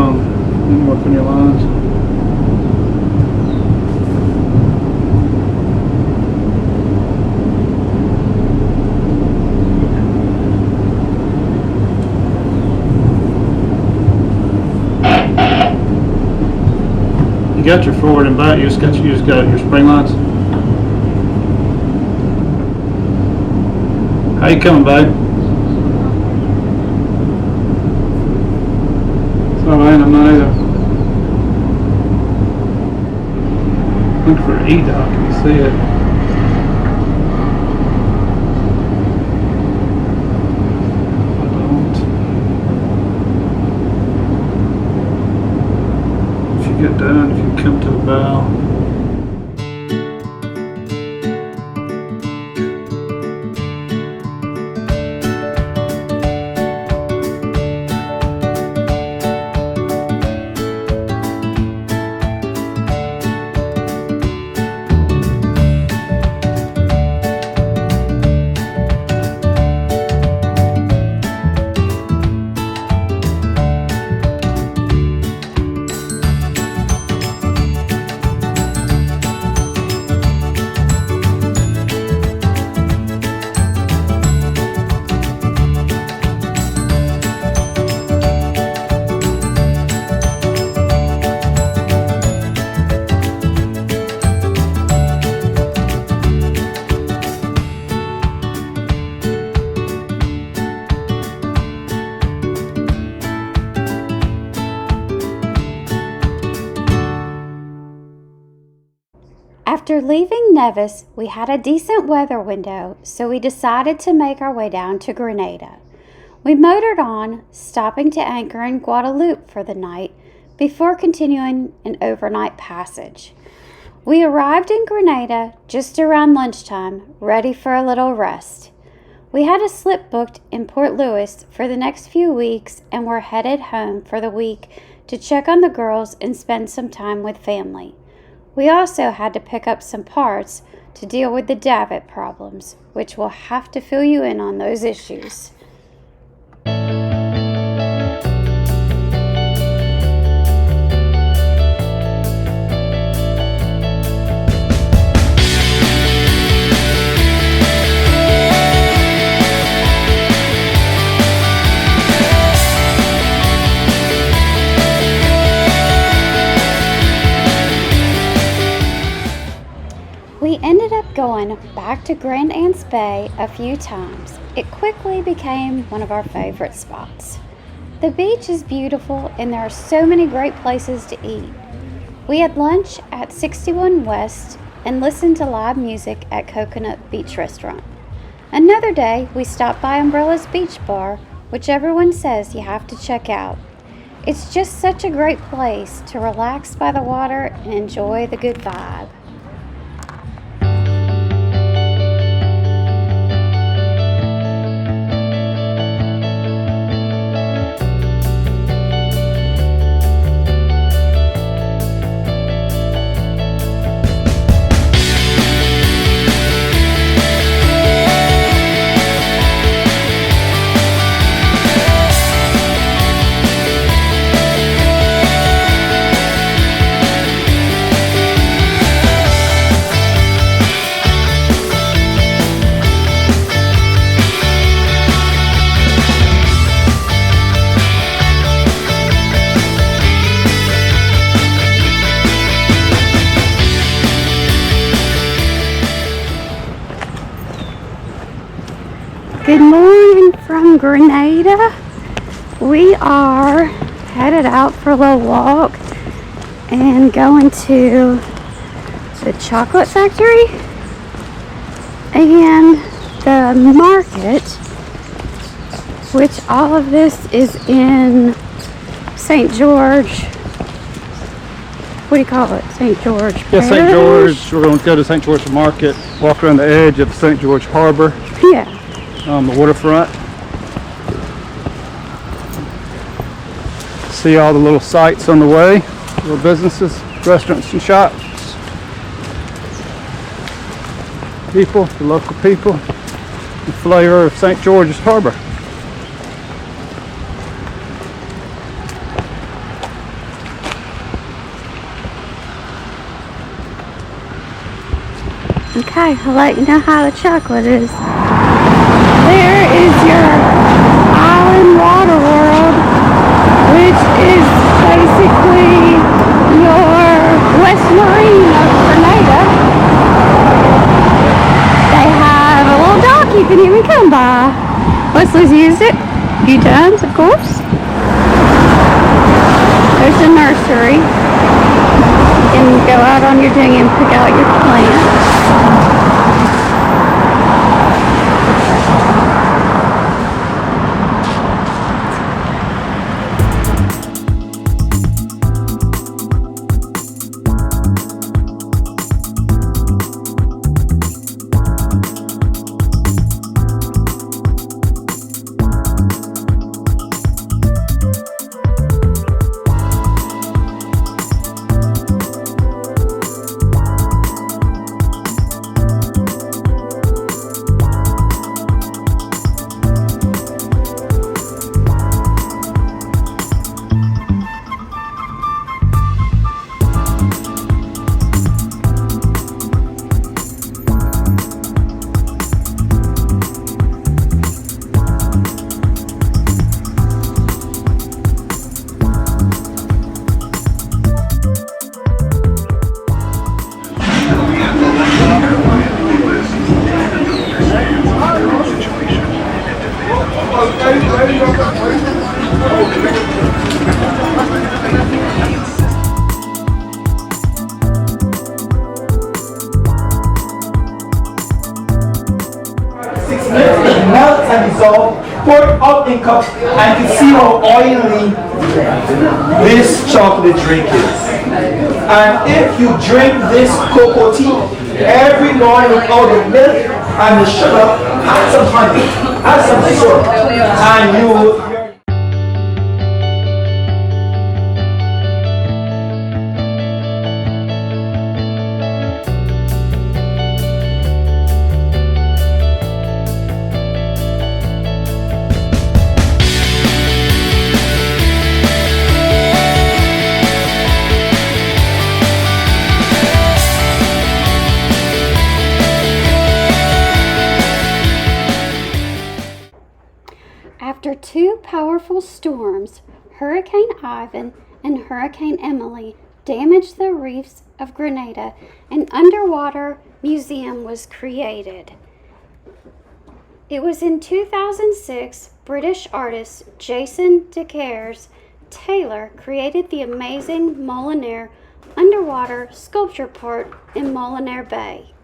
work on your lines. You got your forward and back. You just got your spring lines. How you coming, babe? So I'm not either. Look for E-Doc. Can you see it? I don't. If you get done, if you come to the bow. After leaving Nevis, we had a decent weather window, so we decided to make our way down to Grenada. We motored on, stopping to anchor in Guadeloupe for the night before continuing an overnight passage. We arrived in Grenada just around lunchtime, ready for a little rest. We had a slip booked in Port Louis for the next few weeks and were headed home for the week to check on the girls and spend some time with family. We also had to pick up some parts to deal with the davit problems, which we'll have to fill you in on those issues. We ended up going back to Grand Anse Bay a few times. It quickly became one of our favorite spots. The beach is beautiful and there are so many great places to eat. We had lunch at 61 West and listened to live music at Coconut Beach Restaurant. Another day, we stopped by Umbrella's Beach Bar, which everyone says you have to check out. It's just such a great place to relax by the water and enjoy the good vibe. Good morning from Grenada. We are headed out for a little walk and going to the chocolate factory and the market, which all of this is in St. George. What do you call it? St. George Yeah, St. George. We're going to go to St. George Market, walk around the edge of St. George Harbor. Yeah. On the waterfront. See all the little sites on the way, little businesses, restaurants and shops. People, the local people, the flavor of St. George's Harbor. Okay, I'll let you know how the chocolate is. There is your island water world, which is basically your West Marine of Grenada. They have a little dock you can even come by. Wesley's used it a few times, of course. There's the nursery. You can go out on your dinghy and pick out your plants. Melts and dissolves, pour it out in cups, and you see how oily this chocolate drink is. And if you drink this cocoa tea every morning without the milk and the sugar, add some honey, add some syrup, and you. After two powerful storms, Hurricane Ivan and Hurricane Emily damaged the reefs of Grenada, an underwater museum was created. It was in 2006, British artist Jason Decaires Taylor created the amazing Molinaire underwater sculpture port in Molinaire Bay.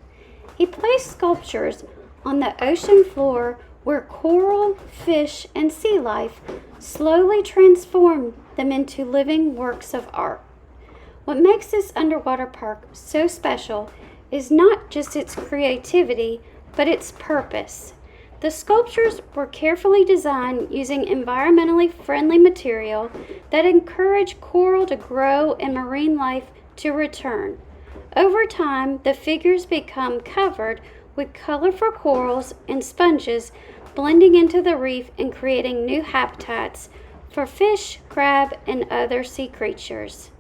He placed sculptures on the ocean floor where coral, fish, and sea life slowly transformed them into living works of art. What makes this underwater park so special is not just its creativity, but its purpose. The sculptures were carefully designed using environmentally friendly material that encourage coral to grow and marine life to return. Over time, the figures become covered with colorful corals and sponges, blending into the reef and creating new habitats for fish, crab, and other sea creatures.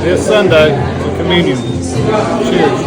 This Sunday, communion. Cheers.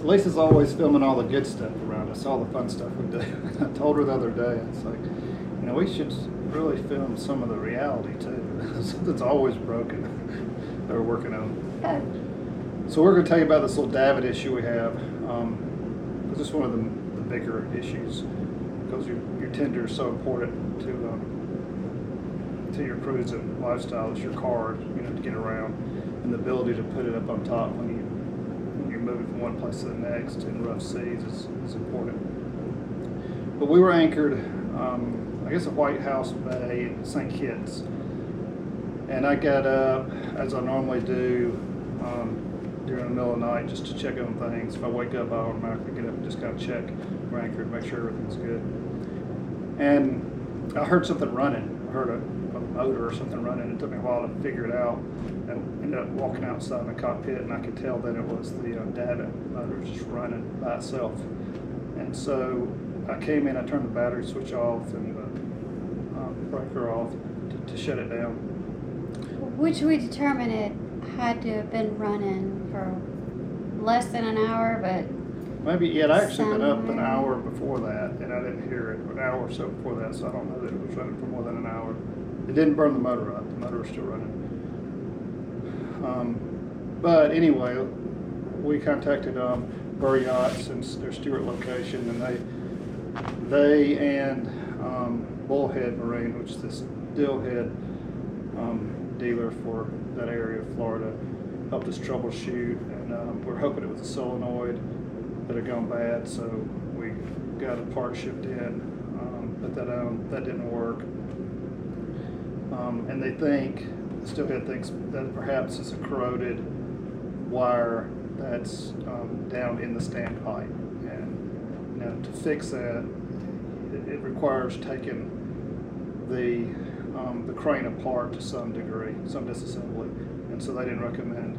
Lisa's always filming all the good stuff around us, all the fun stuff we do. I told her the other day, it's like, you know, we should really film some of the reality too. Something's always broken that we're working on. So we're going to tell you about this little davit issue we have. This is one of the bigger issues because your tender is so important to your cruising lifestyle. It's your card, you know, to get around, and the ability to put it up on top when you're moving from one place to the next in rough seas is important. But we were anchored, I guess, at White House Bay in St. Kitts, and I got up as I normally do during the middle of the night just to check on things. If I wake up, I automatically get up and just kind of check we're anchored, make sure everything's good. And I heard something running. I heard a motor or something running. It took me a while to figure it out. And ended up walking outside in the cockpit, and I could tell that it was the davit motor just running by itself. And so I came in, I turned the battery switch off and the breaker off to shut it down. Which we determined it had to have been running for less than an hour, but maybe, yeah, I'd actually been up an hour before that, and I didn't hear it, an hour or so before that, so I don't know that it was running for more than an hour. It didn't burn the motor up, the motor was still running. But anyway, we contacted Burr Yachts and their Stewart location, and they and Bullhead Marine, which is this Dillhead dealer for that area of Florida, helped us troubleshoot, and we're hoping it was a solenoid that had gone bad, so we got a part shipped in, but that didn't work. And they think, Steelhead thinks that perhaps it's a corroded wire that's down in the standpipe, and to fix that, it requires taking the crane apart to some degree, some disassembly, and so they didn't recommend,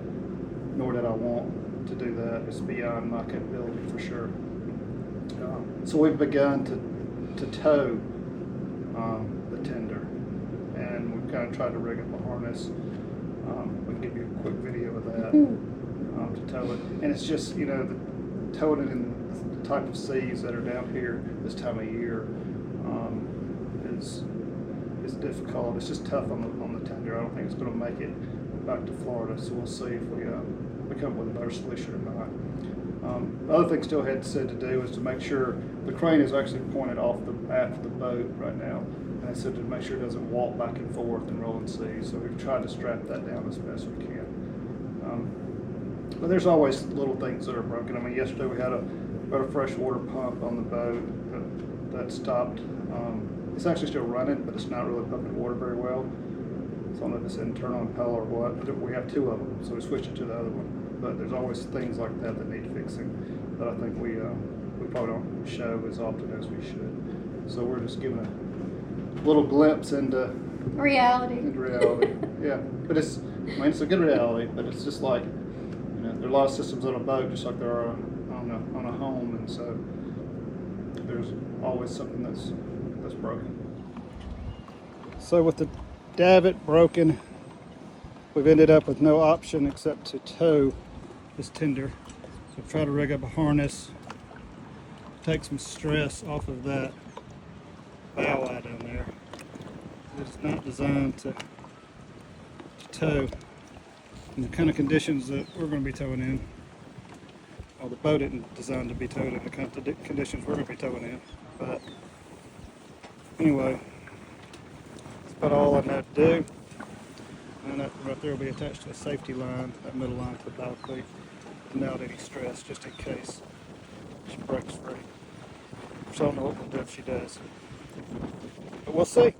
nor did I want to do that. It's beyond my capability for sure. So we've begun to tow the tender, and we've kind of tried to rig up a harness. We can give you a quick video of that to tow it, and it's just, you know, towing it in the type of seas that are down here this time of year is difficult. It's just tough on the tender. I don't think it's going to make it back to Florida, so we'll see if we come up with a better solution or not. The other thing still had said to do is to make sure the crane is actually pointed off aft the boat right now, and I said to make sure it doesn't walk back and forth in rolling seas. So we've tried to strap that down as best we can. But there's always little things that are broken. I mean, yesterday we had a freshwater pump on the boat that stopped. It's actually still running, but it's not really pumping water very well. So I don't know if it's internal impeller or what, but we have two of them, so we switched it to the other one. But there's always things like that need fixing that I think we probably don't show as often as we should. So we're just giving a little glimpse into reality. Yeah, but it's a good reality, but it's just like, you know, there are a lot of systems on a boat, just like there are on a home, and so there's always something that's broken. So with the davit broken, we've ended up with no option except to tow this tender. So try to rig up a harness, take some stress off of that bow eye down there. It's not designed to tow in the kind of conditions that we're going to be towing in. Well, the boat isn't designed to be towed in the kind of conditions we're going to be towing in. But anyway, that's about all I know to do. And that right there will be attached to a safety line, that middle line to the bow cleat, without any stress, just in case she breaks free. So I don't know what we'll do if she does. But we'll see.